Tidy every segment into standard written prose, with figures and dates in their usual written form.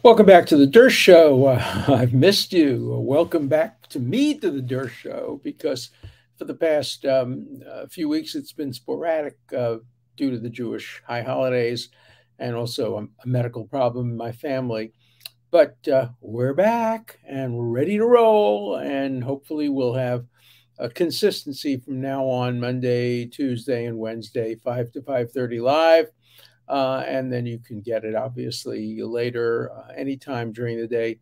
Welcome back to the Dershow. I've missed you. Welcome back to the Dershow, because for the past few weeks it's been sporadic due to the Jewish high holidays and also a medical problem in my family. But we're back and we're ready to roll, and hopefully we'll have a consistency from now on: Monday, Tuesday, and Wednesday, 5 to 5:30 live. And then you can get it obviously later, anytime during the day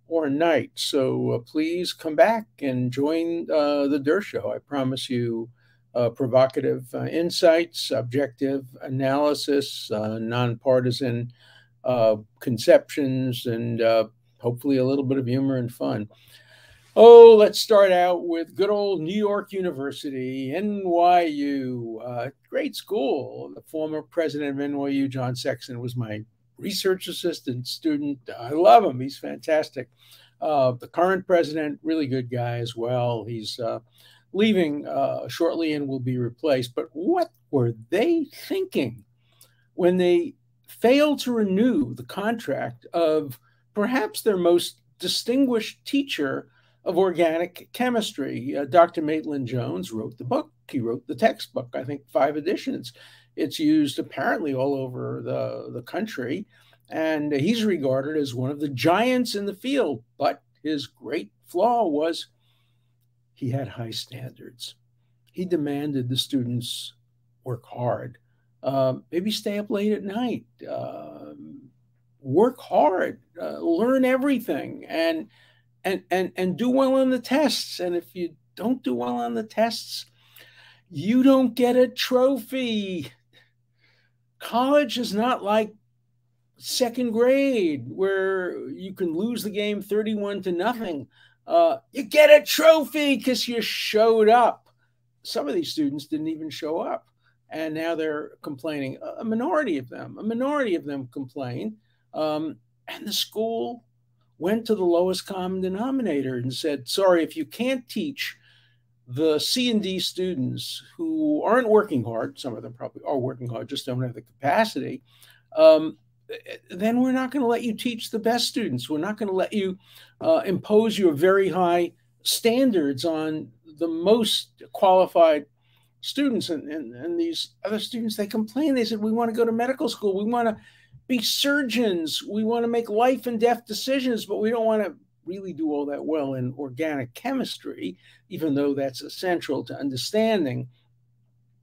or night. So please come back and join the Dershow. I promise you provocative insights, objective analysis, nonpartisan conceptions, and hopefully a little bit of humor and fun. Oh, let's start out with good old New York University, NYU. Great school. The former president of NYU, John Sexton, was my research assistant student. I love him. He's fantastic. The current president, really good guy as well. He's leaving shortly and will be replaced. But what were they thinking when they failed to renew the contract of perhaps their most distinguished teacher of organic chemistry? Dr. Maitland Jones wrote the book. He wrote the textbook, I think 5 editions. It's used apparently all over the country, and he's regarded as one of the giants in the field. But his great flaw was he had high standards. He demanded the students work hard, maybe stay up late at night, work hard, learn everything, and do well on the tests. And if you don't do well on the tests, you don't get a trophy. College is not like second grade where you can lose the game 31-0. You get a trophy because you showed up. Some of these students didn't even show up, and now they're complaining. A minority of them complain, and the school went to the lowest common denominator and said, sorry, if you can't teach the C and D students who aren't working hard, some of them probably are working hard, just don't have the capacity, then we're not going to let you teach the best students. We're not going to let you impose your very high standards on the most qualified students. And these other students, they complain. They said, we want to go to medical school. We want to be surgeons. We want to make life and death decisions, but we don't want to really do all that well in organic chemistry, even though that's essential to understanding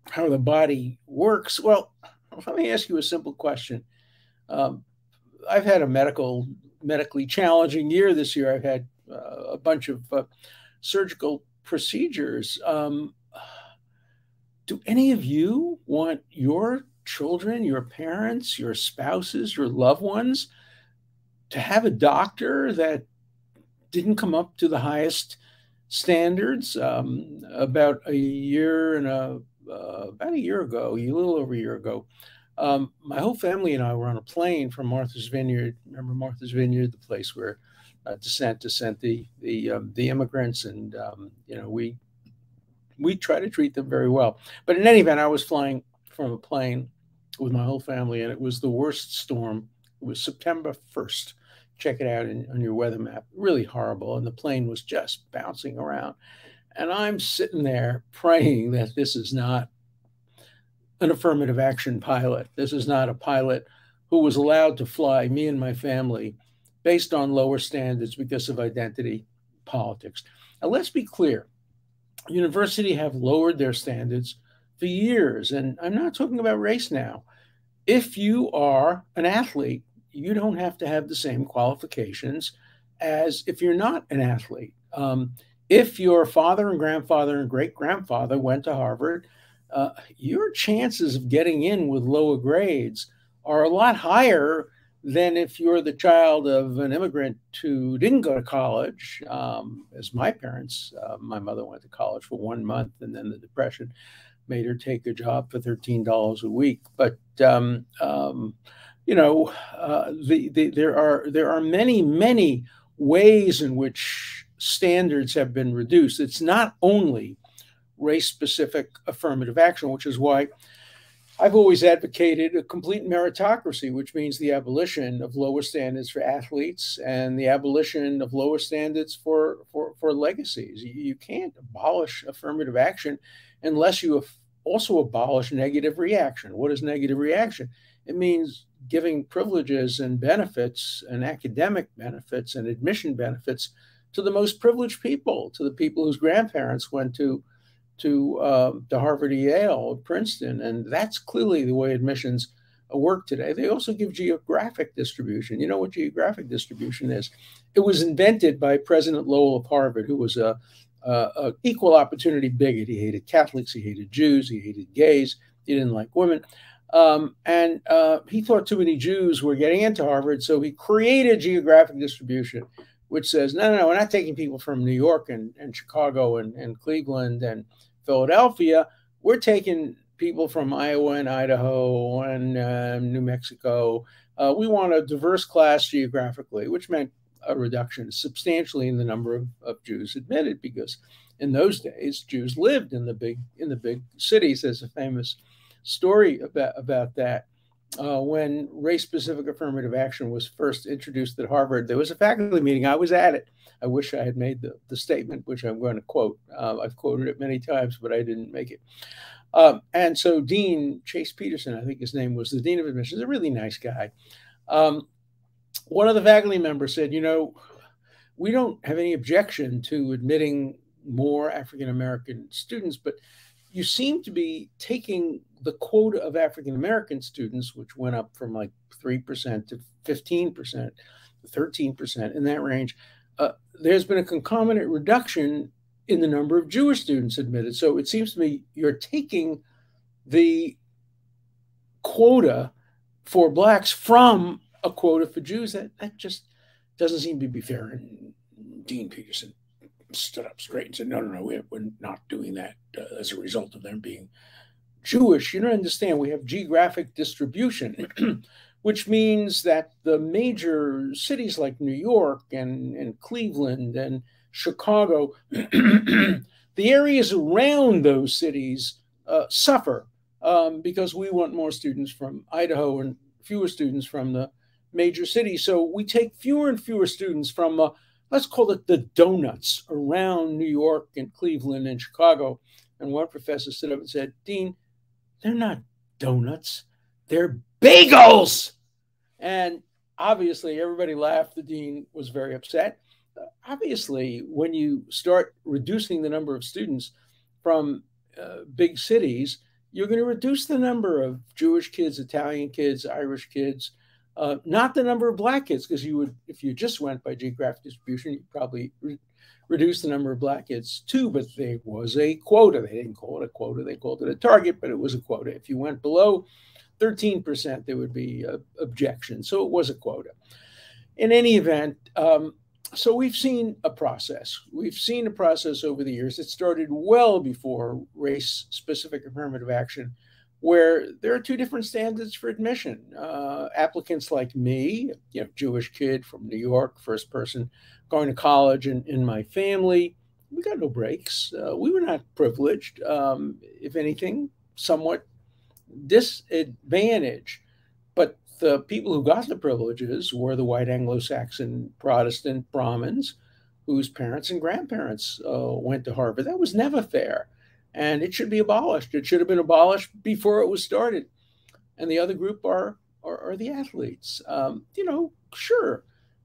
how the body works. Well, let me ask you a simple question. I've had a medically challenging year this year. I've had a bunch of surgical procedures. Do any of you want your children, your parents, your spouses, your loved ones to have a doctor that didn't come up to the highest standards? About a year ago, a little over a year ago, my whole family and I were on a plane from Martha's Vineyard. Remember Martha's Vineyard, the place where DeSantis sent the immigrants, and we try to treat them very well. But in any event, I was flying from a plane with my whole family, and it was the worst storm. It was September 1st. Check it out on your weather map. Really horrible. And the plane was just bouncing around. And I'm sitting there praying that this is not an affirmative action pilot. This is not a pilot who was allowed to fly me and my family based on lower standards because of identity politics. Now, let's be clear. Universities have lowered their standards for years. And I'm not talking about race now. If you are an athlete, you don't have to have the same qualifications as if you're not an athlete. If your father and grandfather and great-grandfather went to Harvard, your chances of getting in with lower grades are a lot higher than if you're the child of an immigrant who didn't go to college, as my parents. My mother went to college for 1 month, and then the Depression made her take a job for $13 a week. But there are many ways in which standards have been reduced. It's not only race-specific affirmative action, which is why I've always advocated a complete meritocracy, which means the abolition of lower standards for athletes and the abolition of lower standards for legacies. You can't abolish affirmative action unless you also abolish negative reaction. What is negative reaction? It means giving privileges and benefits and academic benefits and admission benefits to the most privileged people, to the people whose grandparents went to Harvard, Yale, Princeton, and that's clearly the way admissions work today. They also give geographic distribution. You know what geographic distribution is? It was invented by President Lowell of Harvard, who was a equal opportunity bigot. He hated Catholics, he hated Jews, he hated gays, he didn't like women. And he thought too many Jews were getting into Harvard, so he created geographic distribution, which says, no, we're not taking people from New York and Chicago and Cleveland and Philadelphia. We're taking people from Iowa and Idaho and New Mexico. We want a diverse class geographically, which meant a reduction substantially in the number of Jews admitted, because in those days, Jews lived in the big cities. There's a famous story about that. When race-specific affirmative action was first introduced at Harvard, there was a faculty meeting. I was at it. I wish I had made the statement, which I'm going to quote. I've quoted it many times, but I didn't make it. And so Dean Chase Peterson, I think his name was, the Dean of Admissions, a really nice guy. One of the faculty members said, we don't have any objection to admitting more African-American students, but you seem to be taking the quota of African-American students, which went up from like 3% to 15%, 13%, in that range. There's been a concomitant reduction in the number of Jewish students admitted. So it seems to me you're taking the quota for Blacks from a quota for Jews. That just doesn't seem to be fair. And Dean Peterson stood up straight and said, no, we're not doing that as a result of them being Jewish. You don't understand. We have geographic distribution, which means that the major cities like New York and Cleveland and Chicago, the areas around those cities suffer because we want more students from Idaho and fewer students from the major cities. So we take fewer and fewer students from let's call it the donuts around New York and Cleveland and Chicago. And one professor stood up and said, Dean, they're not donuts, they're bagels. And obviously everybody laughed. The dean was very upset. Obviously, when you start reducing the number of students from big cities, you're going to reduce the number of Jewish kids, Italian kids, Irish kids, not the number of Black kids, because you would, if you just went by geographic distribution, you'd probably reduce the number of Black kids too. But there was a quota. They didn't call it a quota; they called it a target, but it was a quota. If you went below 13%, there would be objection. So it was a quota. In any event, so we've seen a process. We've seen a process over the years. It started well before race-specific affirmative action, where there are two different standards for admission. Applicants like me, Jewish kid from New York, first person going to college in my family, we got no breaks. We were not privileged. If anything, somewhat disadvantaged. But the people who got the privileges were the white Anglo-Saxon Protestant Brahmins whose parents and grandparents went to Harvard. That was never fair. And it should be abolished. It should have been abolished before it was started. And the other group are the athletes. Sure,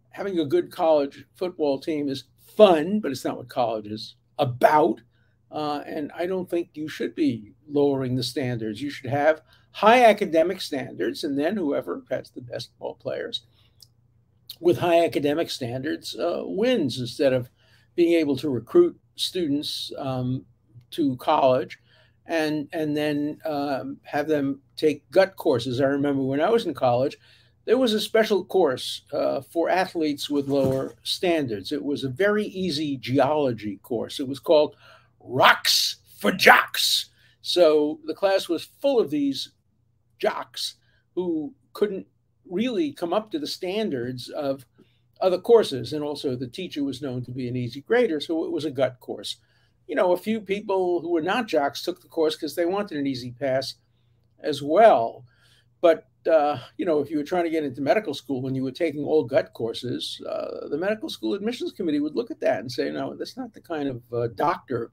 having a good college football team is fun, but it's not what college is about. And I don't think you should be lowering the standards. You should have high academic standards, and then whoever has the best ball players with high academic standards wins, instead of being able to recruit students to college and then have them take gut courses. I remember when I was in college, there was a special course for athletes with lower standards. It was a very easy geology course. It was called Rocks for Jocks. So the class was full of these jocks who couldn't really come up to the standards of other courses. And also the teacher was known to be an easy grader, so it was a gut course. A few people who were not jocks took the course because they wanted an easy pass. as well. But if you were trying to get into medical school and you were taking all gut courses, the medical school admissions committee would look at that and say, no, that's not the kind of doctor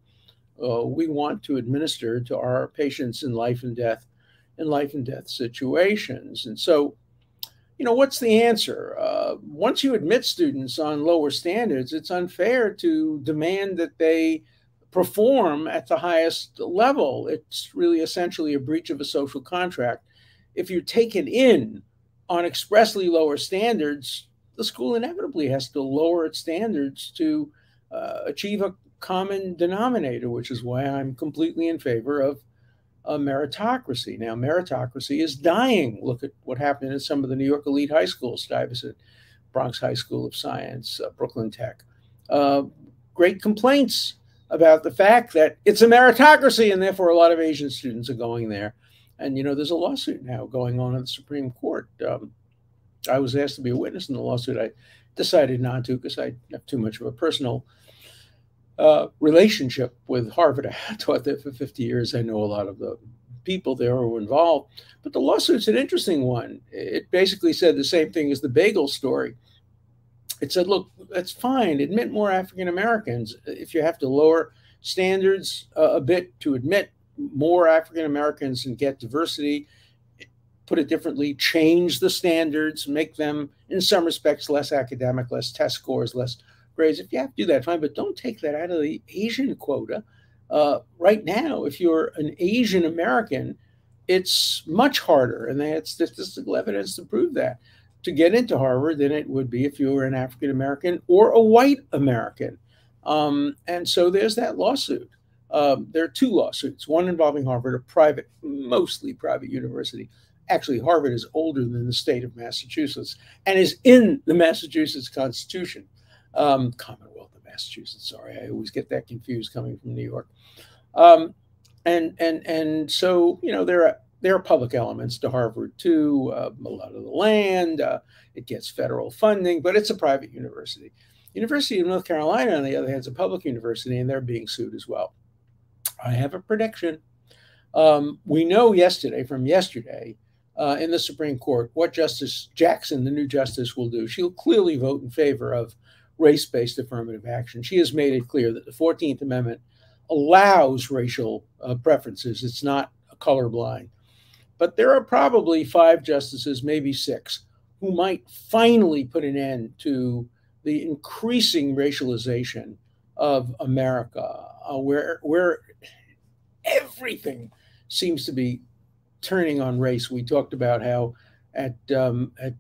we want to administer to our patients in life and death situations. And so, what's the answer? Once you admit students on lower standards, it's unfair to demand that they perform at the highest level. It's really essentially a breach of a social contract. If you're taken in on expressly lower standards, the school inevitably has to lower its standards to achieve a common denominator, which is why I'm completely in favor of meritocracy. Now, meritocracy is dying. Look at what happened in some of the New York elite high schools. Stuyvesant, Bronx High School of Science, Brooklyn Tech. Great complaints about the fact that it's a meritocracy and therefore a lot of Asian students are going there. And, there's a lawsuit now going on in the Supreme Court. I was asked to be a witness in the lawsuit. I decided not to because I have too much of a personal relationship with Harvard. I taught there for 50 years. I know a lot of the people there who were involved. But the lawsuit's an interesting one. It basically said the same thing as the bagel story. It said, look, that's fine. Admit more African Americans. If you have to lower standards a bit to admit more African Americans and get diversity, put it differently, change the standards, make them, in some respects, less academic, less test scores, less grades. If you have to do that, fine, but don't take that out of the Asian quota. Right now, if you're an Asian American, it's much harder, and they had statistical evidence to prove that, to get into Harvard than it would be if you were an African American or a white American. And so there's that lawsuit. There are two lawsuits, one involving Harvard, a private, mostly private university. Actually, Harvard is older than the state of Massachusetts and is in the Massachusetts Constitution. Commonwealth of Massachusetts, sorry, I always get that confused coming from New York. And so, there are public elements to Harvard too. A lot of the land, it gets federal funding, but it's a private university. University of North Carolina, on the other hand, is a public university, and they're being sued as well. I have a prediction. We know from yesterday, in the Supreme Court, what Justice Jackson, the new justice, will do. She'll clearly vote in favor of race-based affirmative action. She has made it clear that the 14th Amendment allows racial preferences. It's not colorblind. But there are probably 5 justices, maybe 6, who might finally put an end to the increasing racialization of America, where everything seems to be turning on race. We talked about how at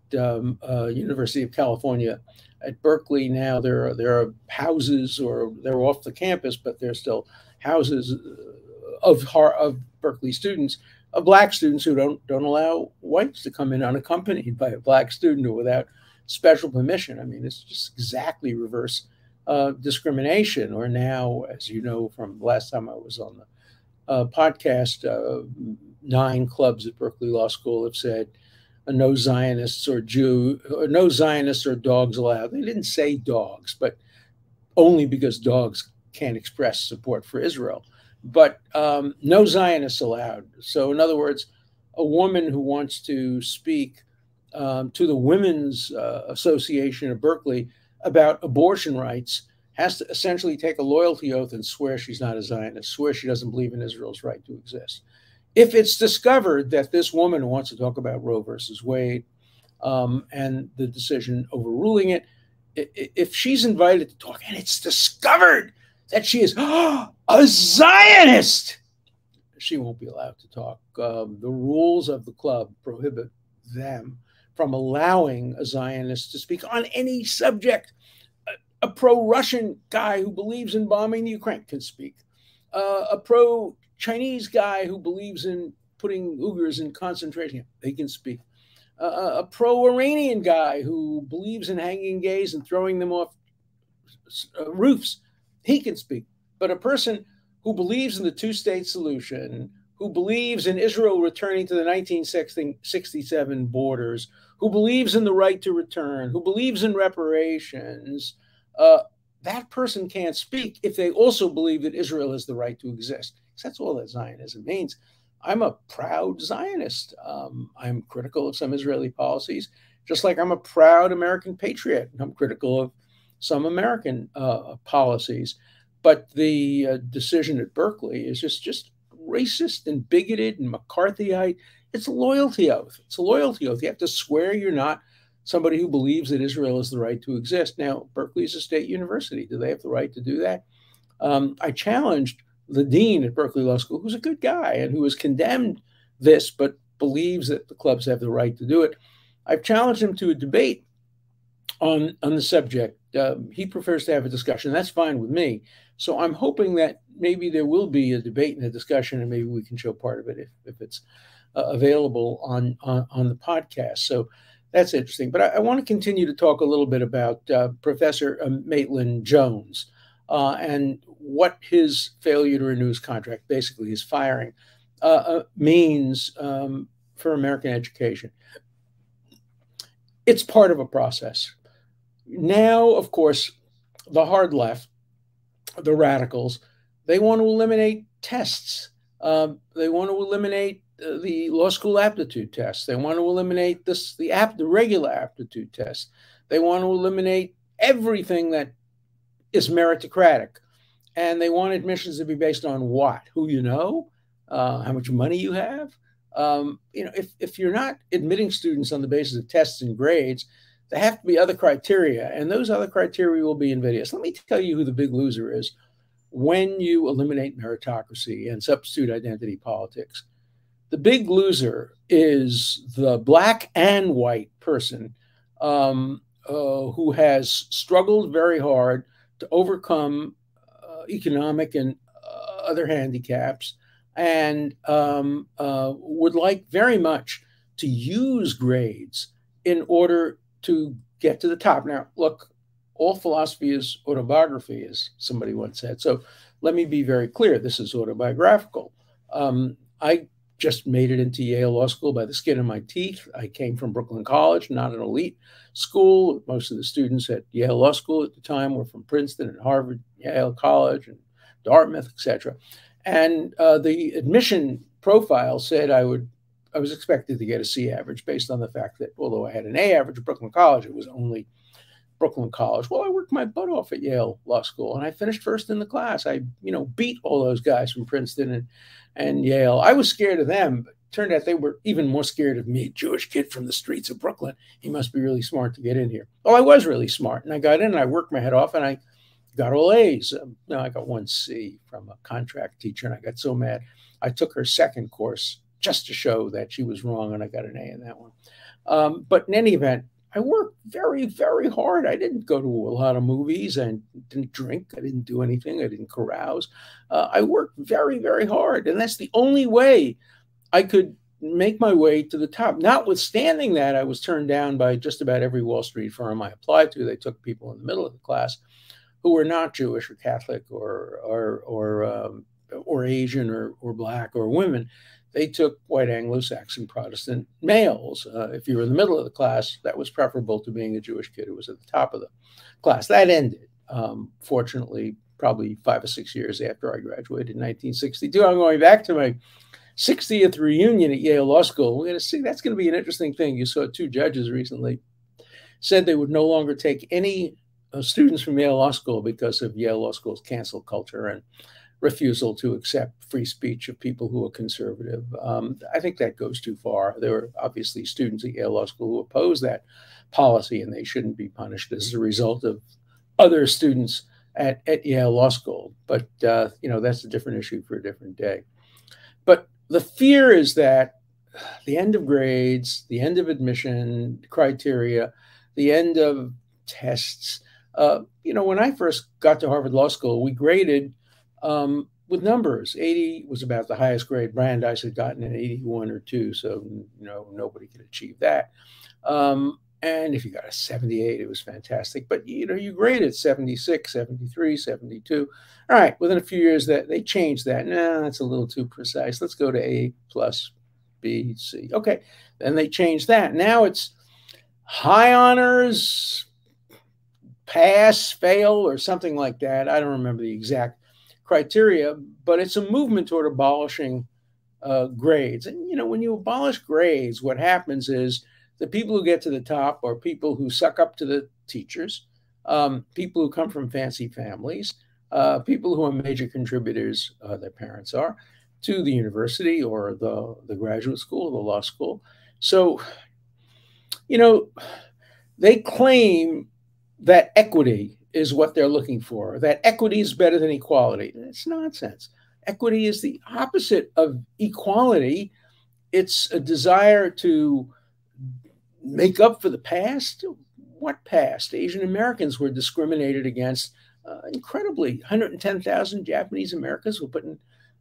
University of California, at Berkeley now there are houses, or they're off the campus, but they're still houses of Berkeley students, of black students who don't allow whites to come in unaccompanied by a black student or without special permission. I mean, it's just exactly reverse discrimination. Or now, as you know from the last time I was on the podcast, 9 clubs at Berkeley Law School have said no Zionists or dogs allowed. They didn't say dogs, but only because dogs can't express support for Israel. But no Zionists allowed. So in other words, a woman who wants to speak to the Women's Association of Berkeley about abortion rights has to essentially take a loyalty oath and swear she's not a Zionist, swear she doesn't believe in Israel's right to exist. If it's discovered that this woman who wants to talk about Roe versus Wade and the decision overruling it, if she's invited to talk and it's discovered that she is a Zionist, she won't be allowed to talk. The rules of the club prohibit them from allowing a Zionist to speak on any subject. A pro-Russian guy who believes in bombing the Ukraine can speak. A pro-Chinese guy who believes in putting Uyghurs in concentration, they can speak. A pro-Iranian guy who believes in hanging gays and throwing them off roofs, he can speak. But a person who believes in the two-state solution, who believes in Israel returning to the 1967 borders, who believes in the right to return, who believes in reparations, that person can't speak if they also believe that Israel has the right to exist. Because that's all that Zionism means. I'm a proud Zionist. I'm critical of some Israeli policies, just like I'm a proud American patriot. I'm critical of some American policies. But the decision at Berkeley is just racist and bigoted and McCarthyite. It's a loyalty oath. It's a loyalty oath. You have to swear you're not somebody who believes that Israel has the right to exist. Now, Berkeley is a state university. Do they have the right to do that? I challenged the dean at Berkeley Law School, who's a good guy and who has condemned this, but believes that the clubs have the right to do it. I've challenged him to a debate on the subject. He prefers to have a discussion. That's fine with me. So I'm hoping that maybe there will be a debate and a discussion, and maybe we can show part of it if it's available on the podcast. So that's interesting. But I want to continue to talk a little bit about Professor Maitland Jones and what his failure to renew his contract, basically his firing, means for American education. It's part of a process. Now, of course, the hard left, the radicals, they want to eliminate tests. They want to eliminate the law school aptitude test. They want to eliminate the regular aptitude test. They want to eliminate everything that is meritocratic. And they want admissions to be based on what? Who you know? How much money you have? If you're not admitting students on the basis of tests and grades, there have to be other criteria, and those other criteria will be invidious. Let me tell you who the big loser is when you eliminate meritocracy and substitute identity politics. The big loser is the black and white person who has struggled very hard to overcome economic and other handicaps and would like very much to use grades in order to get to the top. Now, look, all philosophy is autobiography, as somebody once said. So let me be very clear. This is autobiographical. I just made it into Yale Law School by the skin of my teeth. I came from Brooklyn College, not an elite school. Most of the students at Yale Law School at the time were from Princeton and Harvard, Yale College, and Dartmouth, etc. And the admission profile said I was expected to get a C average based on the fact that although I had an A average at Brooklyn College, it was only Brooklyn College. Well, I worked my butt off at Yale Law School, and I finished first in the class. I, beat all those guys from Princeton and Yale. I was scared of them, but it turned out they were even more scared of me, a Jewish kid from the streets of Brooklyn. He must be really smart to get in here. Well, I was really smart, and I got in, and I worked my head off, and I got all A's. I got one C from a contract teacher, and I got so mad. I took her second course just to show that she was wrong, and I got an A in that one. But in any event, I worked very, very hard. I didn't go to a lot of movies. I didn't drink. I didn't do anything. I didn't carouse. I worked very, very hard. And that's the only way I could make my way to the top. Notwithstanding that, I was turned down by just about every Wall Street firm I applied to. They took people in the middle of the class who were not Jewish or Catholic or Asian or Black or women. They took white Anglo-Saxon Protestant males. If you were in the middle of the class, that was preferable to being a Jewish kid who was at the top of the class. That ended, fortunately, probably 5 or 6 years after I graduated in 1962. I'm going back to my 60th reunion at Yale Law School. We're going to see. That's going to be an interesting thing. You saw 2 judges recently said they would no longer take any students from Yale Law School because of Yale Law School's cancel culture and refusal to accept free speech of people who are conservative. I think that goes too far. There were obviously students at Yale Law School who opposed that policy, and they shouldn't be punished as a result of other students at Yale Law School. But, that's a different issue for a different day. But the fear is that the end of grades, the end of admission criteria, the end of tests. When I first got to Harvard Law School, we graded with numbers. 80 was about the highest grade Brandeis had gotten, in 81 or 2. So, nobody could achieve that. And if you got a 78, it was fantastic. But, you graded 76, 73, 72. All right, within a few years that they changed that. No, that's a little too precise. Let's go to A plus, B, C. Okay, then they changed that. Now it's high honors, pass, fail, or something like that. I don't remember the exact criteria, but it's a movement toward abolishing grades. And, when you abolish grades, what happens is the people who get to the top are people who suck up to the teachers, people who come from fancy families, people who are major contributors, their parents are, to the university or the graduate school, the law school. So, they claim that equity is what they're looking for, that equity is better than equality. It's nonsense. Equity is the opposite of equality. It's a desire to make up for the past. What past? Asian Americans were discriminated against incredibly. 110,000 Japanese Americans were put in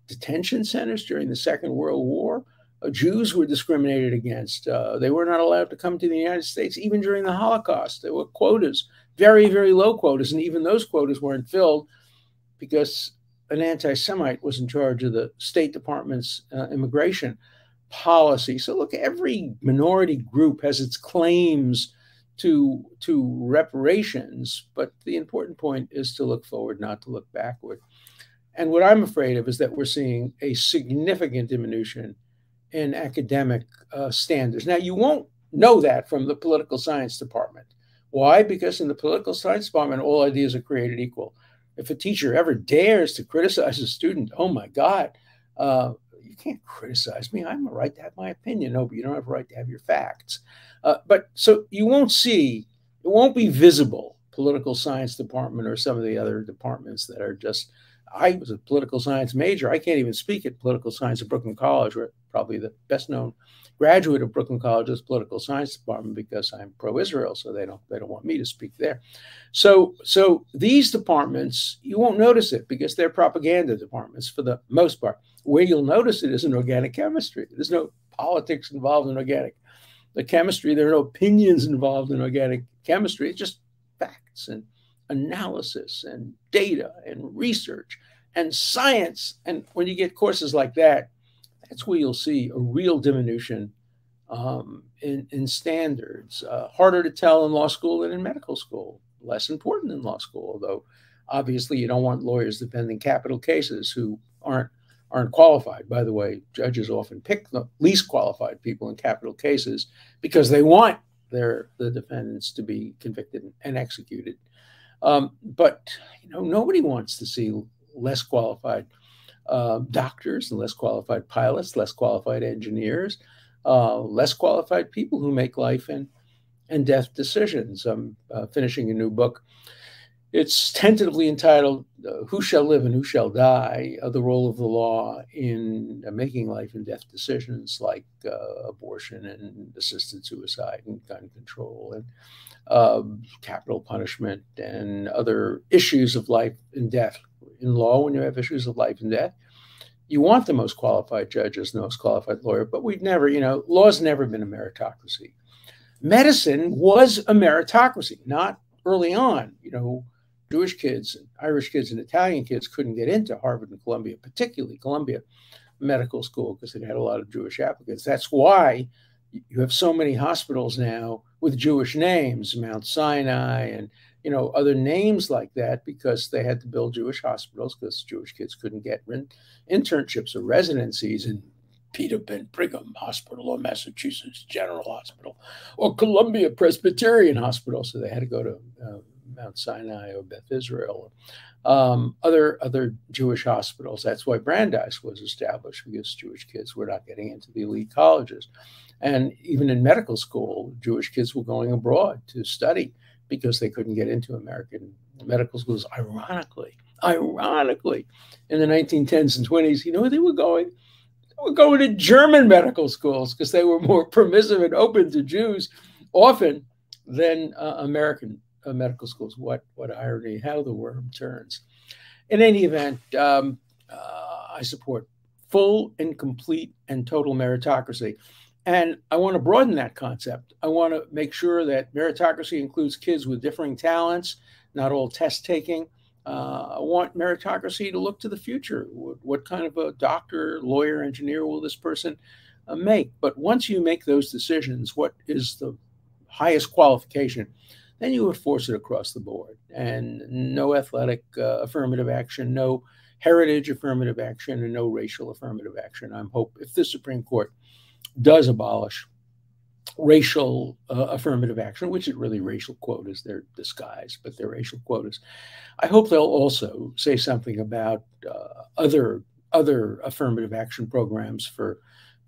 detention centers during the Second World War. Jews were discriminated against. They were not allowed to come to the United States even during the Holocaust. There were quotas, very, very low quotas, and even those quotas weren't filled because an anti-Semite was in charge of the State Department's immigration policy. So look, every minority group has its claims to reparations, but the important point is to look forward, not to look backward. And what I'm afraid of is that we're seeing a significant diminution in academic standards. Now, you won't know that from the political science department. Why? Because in the political science department, all ideas are created equal. If a teacher ever dares to criticize a student, oh my God, you can't criticize me. I have a right to have my opinion. No, but you don't have a right to have your facts. But so you won't see, it won't be visible, political science department or some of the other departments that are just, I was a political science major. I can't even speak at political science at Brooklyn College, where probably the best known graduate of Brooklyn College's political science department, because I'm pro-Israel, so they don't want me to speak there. So these departments, you won't notice it because they're propaganda departments for the most part. Where you'll notice it is in organic chemistry. There's no politics involved in organic chemistry. There are no opinions involved in organic chemistry. It's just facts and analysis and data and research and science. And when you get courses like that, that's where you'll see a real diminution in standards. Harder to tell in law school than in medical school. Less important in law school, although obviously you don't want lawyers defending capital cases who aren't qualified. By the way, judges often pick the least qualified people in capital cases because they want the defendants to be convicted and executed. But nobody wants to see less qualified doctors and less qualified pilots, less qualified engineers, less qualified people who make life and death decisions. I'm finishing a new book. It's tentatively entitled Who Shall Live and Who Shall Die? The Role of the Law in Making Life and Death Decisions like abortion and assisted suicide and gun control and capital punishment and other issues of life and death. In law, when you have issues of life and death, you want the most qualified judges, the most qualified lawyer, but we've never, law's never been a meritocracy. Medicine was a meritocracy, not early on. Jewish kids and Irish kids and Italian kids couldn't get into Harvard and Columbia, particularly Columbia Medical School, because it had a lot of Jewish applicants. That's why you have so many hospitals now with Jewish names, Mount Sinai and other names like that, because they had to build Jewish hospitals because Jewish kids couldn't get internships or residencies in Peter Ben Brigham Hospital or Massachusetts General Hospital or Columbia Presbyterian Hospital. So they had to go to Mount Sinai or Beth Israel, other Jewish hospitals. That's why Brandeis was established, because Jewish kids were not getting into the elite colleges. And even in medical school, Jewish kids were going abroad to study because they couldn't get into American medical schools. Ironically, in the 1910s and 20s, you know where they were going? They were going to German medical schools because they were more permissive and open to Jews often than American medical schools. What irony, how the worm turns. In any event, I support full and complete and total meritocracy. And I want to broaden that concept. I want to make sure that meritocracy includes kids with differing talents, not all test taking. I want meritocracy to look to the future. What kind of a doctor, lawyer, engineer will this person make? But once you make those decisions, what is the highest qualification? Then you would force it across the board, and no athletic affirmative action, no heritage affirmative action and no racial affirmative action. I'm hope if the Supreme Court does abolish racial affirmative action, which is really racial quotas, they're disguised, but they're racial quotas. I hope they'll also say something about other affirmative action programs for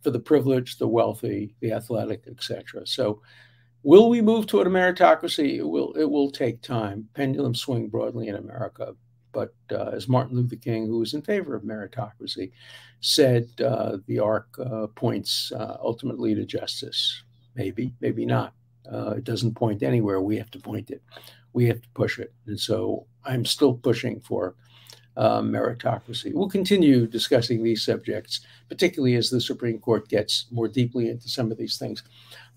the privileged, the wealthy, the athletic, etc. So, will we move toward a meritocracy? It will take time. Pendulums swing broadly in America, but as Martin Luther King, who was in favor of meritocracy, said, the arc points ultimately to justice. Maybe, maybe not. It doesn't point anywhere. We have to point it. We have to push it. And so I'm still pushing for meritocracy. We'll continue discussing these subjects, particularly as the Supreme Court gets more deeply into some of these things.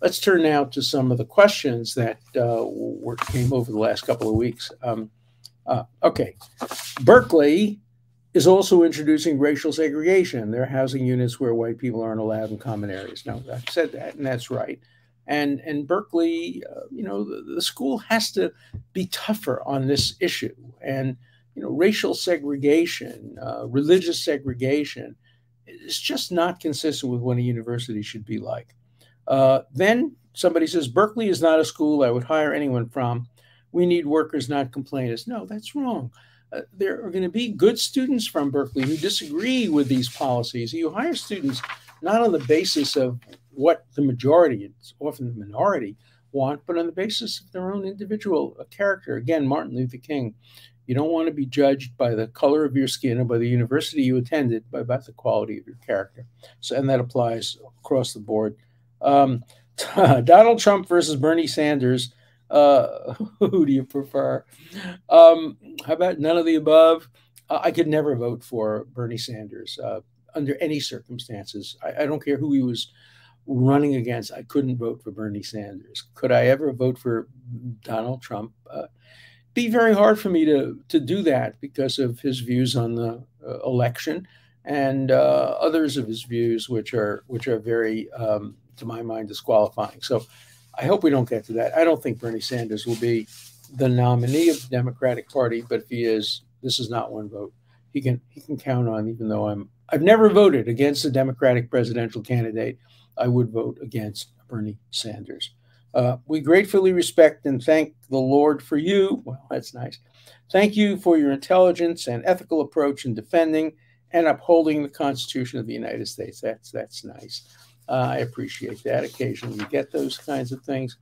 Let's turn now to some of the questions that came over the last couple of weeks. Okay. Berkeley is also introducing racial segregation. There are housing units where white people aren't allowed in common areas. Now, I've said that, and that's right. And Berkeley, the school has to be tougher on this issue. And, racial segregation, religious segregation is just not consistent with what a university should be like. Then somebody says, Berkeley is not a school I would hire anyone from. We need workers, not complainers. No, that's wrong. There are going to be good students from Berkeley who disagree with these policies. You hire students not on the basis of what the majority, it's often the minority, want, but on the basis of their own individual character. Again, Martin Luther King, you don't want to be judged by the color of your skin or by the university you attended, but about the quality of your character. So, and that applies across the board. Donald Trump versus Bernie Sanders. Who do you prefer? How about none of the above? I could never vote for Bernie Sanders under any circumstances. I don't care who he was running against. I couldn't vote for Bernie Sanders. Could I ever vote for Donald Trump? Be very hard for me to do that because of his views on the election and others of his views, which are very, to my mind, disqualifying. So I hope we don't get to that. I don't think Bernie Sanders will be the nominee of the Democratic Party, but if he is, this is not one vote he can count on. Even though I've never voted against a Democratic presidential candidate, I would vote against Bernie Sanders. We gratefully respect and thank the Lord for you. Well, that's nice. Thank you for your intelligence and ethical approach in defending and upholding the Constitution of the United States. That's nice. I appreciate that. Occasionally you get those kinds of things.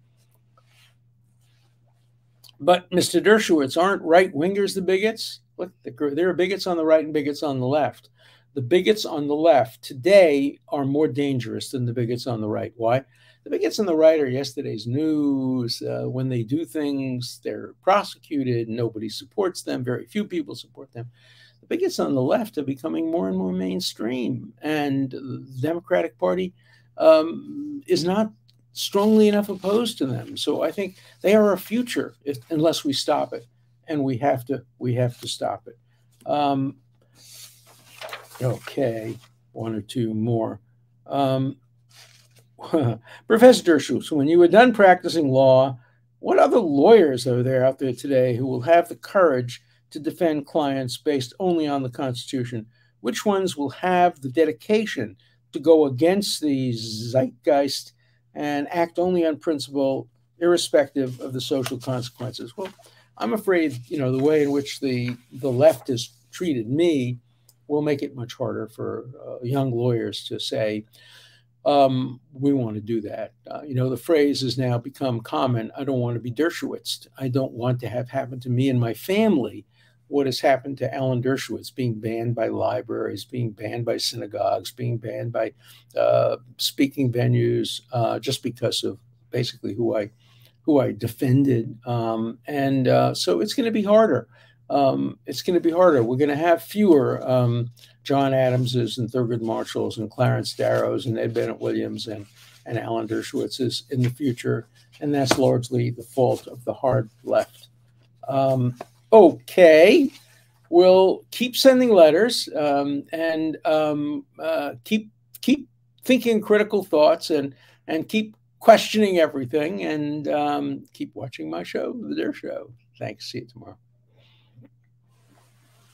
But Mr. Dershowitz, aren't right-wingers the bigots? Look, there are bigots on the right and bigots on the left. The bigots on the left today are more dangerous than the bigots on the right. Why? The bigots on the right are yesterday's news. When they do things, they're prosecuted. Nobody supports them. Very few people support them. The bigots on the left are becoming more and more mainstream. And the Democratic Party is not strongly enough opposed to them. So I think they are our future unless we stop it. And we have to stop it. Okay, one or two more. Professor Dershowitz, when you were done practicing law, what other lawyers are there out there today who will have the courage to defend clients based only on the Constitution? Which ones will have the dedication to go against the zeitgeist and act only on principle, irrespective of the social consequences? Well, I'm afraid, the way in which the left has treated me will make it much harder for young lawyers to say, we want to do that. The phrase has now become common. I don't want to be Dershowitzed. I don't want to have happened to me and my family what has happened to Alan Dershowitz, being banned by libraries, being banned by synagogues, being banned by speaking venues, just because of basically who I defended. So it's going to be harder. It's going to be harder. We're going to have fewer John Adamses and Thurgood Marshalls and Clarence Darrows and Ed Bennett Williams and Alan Dershowitzes in the future. And that's largely the fault of the hard left. Okay, we'll keep sending letters and keep thinking critical thoughts and keep questioning everything and keep watching my show, The Dershow. Thanks. See you tomorrow.